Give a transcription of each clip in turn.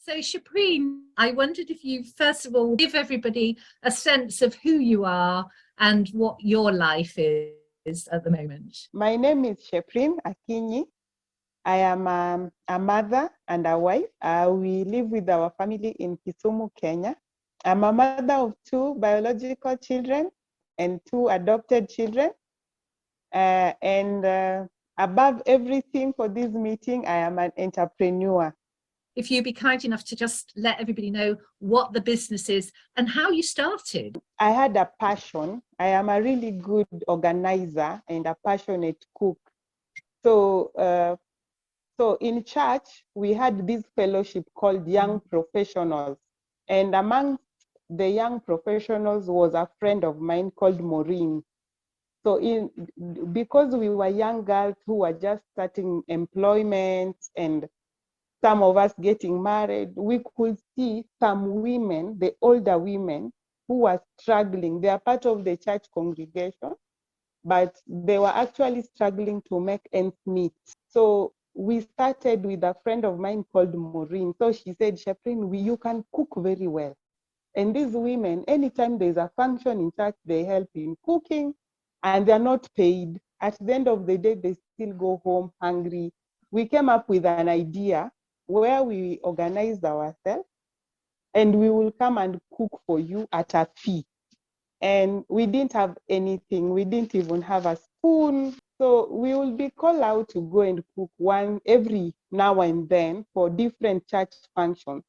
So, Sheprine, I wondered if you, first of all, give everybody a sense of who you are and what your life is at the moment. My name is Sheprine Akinyi. I am a mother and a wife. We live with our family in Kisumu, Kenya. I'm a mother of 2 biological children and 2 adopted children. Above everything for this meeting, I am an entrepreneur. If you'd be kind enough to just let everybody know what the business is and how you started. I had a passion. I am a really good organizer and a passionate cook. So in church, we had this fellowship called Young Professionals. And among the young professionals was a friend of mine called Maureen. So because we were young girls who were just starting employment and some of us getting married, we could see some women, the older women, who were struggling. They are part of the church congregation, but they were actually struggling to make ends meet. So we started with a friend of mine called Maureen. So she said, Sheprine, you can cook very well. And these women, anytime there's a function in church, they help in cooking and they're not paid. At the end of the day, they still go home hungry. We came up with an idea where we organized ourselves and we will come and cook for you at a fee. And we didn't have anything. We didn't even have a spoon. So we will be called out to go and cook one every now and then for different church functions.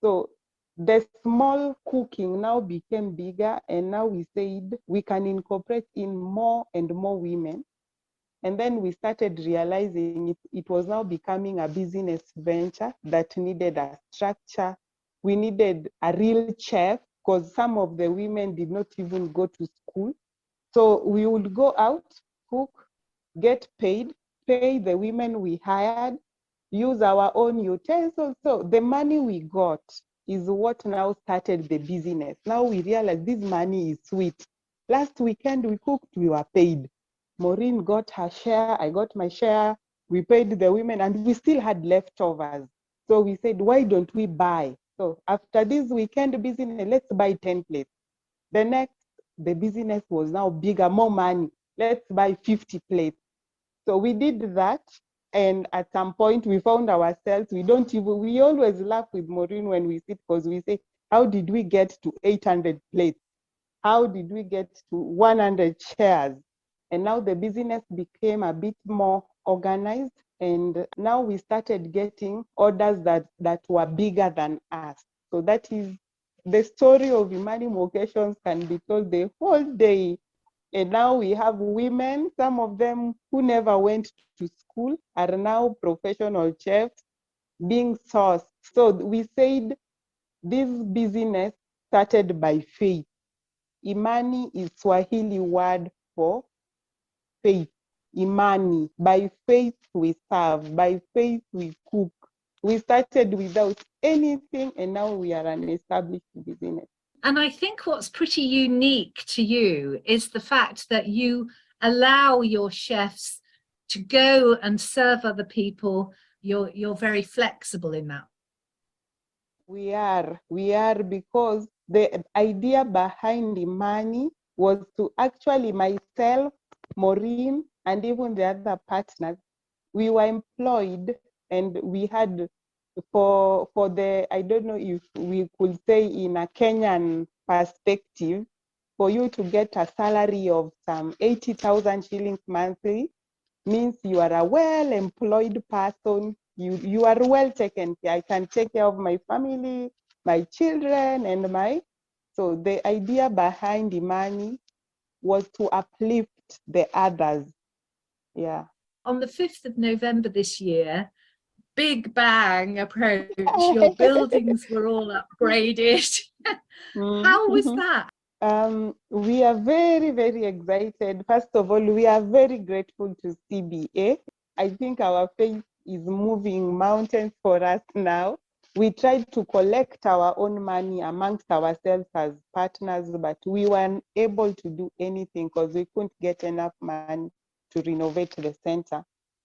So the small cooking now became bigger, and now we said we can incorporate in more and more women. And then we started realizing it was now becoming a business venture that needed a structure. We needed a real chef because some of the women did not even go to school. So we would go out, cook, get paid, pay the women we hired, use our own utensils. So the money we got is what now started the business. Now we realize this money is sweet. Last weekend we cooked, we were paid. Maureen got her share, I got my share, we paid the women, and we still had leftovers. So we said, why don't we buy? So after this weekend business, let's buy 10 plates. The next, the business was now bigger, more money. Let's buy 50 plates. So we did that. And at some point we found ourselves, we always laugh with Maureen when we sit because we say, how did we get to 800 plates? How did we get to 100 chairs? And now the business became a bit more organized. And now we started getting orders that were bigger than us. So that is the story of Imani Mocassions can be told the whole day. And now we have women, some of them who never went to school are now professional chefs being sourced. So we said this business started by faith. Imani is Swahili word for faith. Imani. By faith we serve. By faith we cook. We started without anything and now we are an established business. And I think what's pretty unique to you is the fact that you allow your chefs to go and serve other people. You're very flexible in that. We are because the idea behind Imani was to actually myself, Maureen, and even the other partners, we were employed and we had for the, I don't know if we could say in a Kenyan perspective, for you to get a salary of some 80,000 shillings monthly means you are a well-employed person. You are well taken care. I can take care of my family, my children, and so the idea behind Imani was to uplift the others. Yeah. On the 5th of November this year, big bang approach. Your buildings were all upgraded. How was that? We are very, very excited. First of all, we are very grateful to CBA. I think our faith is moving mountains for us now. We tried to collect our own money amongst ourselves as partners, but we weren't able to do anything because we couldn't get enough money to renovate the center.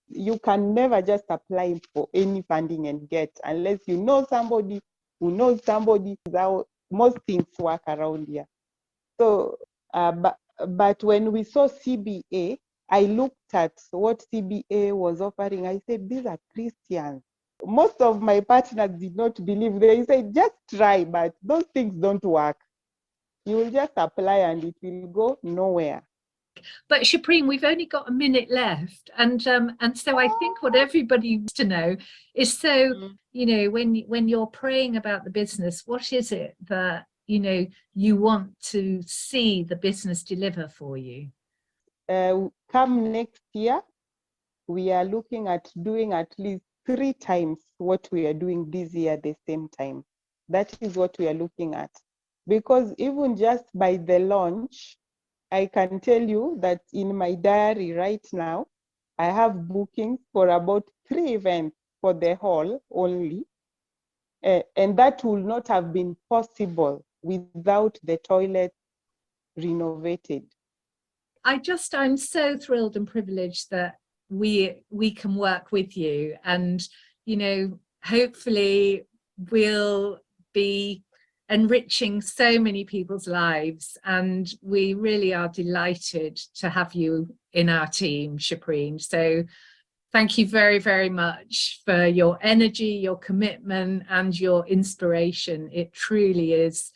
you can never just apply for any funding and get, unless you know somebody who knows somebody. How most things work around here. So, but when we saw CBA, I looked at what CBA was offering. I said, these are Christians. Most of my partners did not believe. They said, just try, but those things don't work. You will just apply and it will go nowhere. But Sheprine, we've only got a minute left, and so I think what everybody wants to know is, so you know, when you're praying about the business, what is it that you want to see the business deliver for you? Come next year, we are looking at doing at least 3 times what we are doing this year at the same time. That is what we are looking at. Because even just by the launch, I can tell you that in my diary right now, I have bookings for about 3 events for the hall only. And that would not have been possible without the toilet renovated. I'm so thrilled and privileged that we can work with you, and hopefully we'll be enriching so many people's lives, and we really are delighted to have you in our team, Sheprine. So thank you very, very much for your energy, your commitment, and your inspiration. It truly is,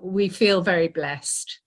we feel very blessed.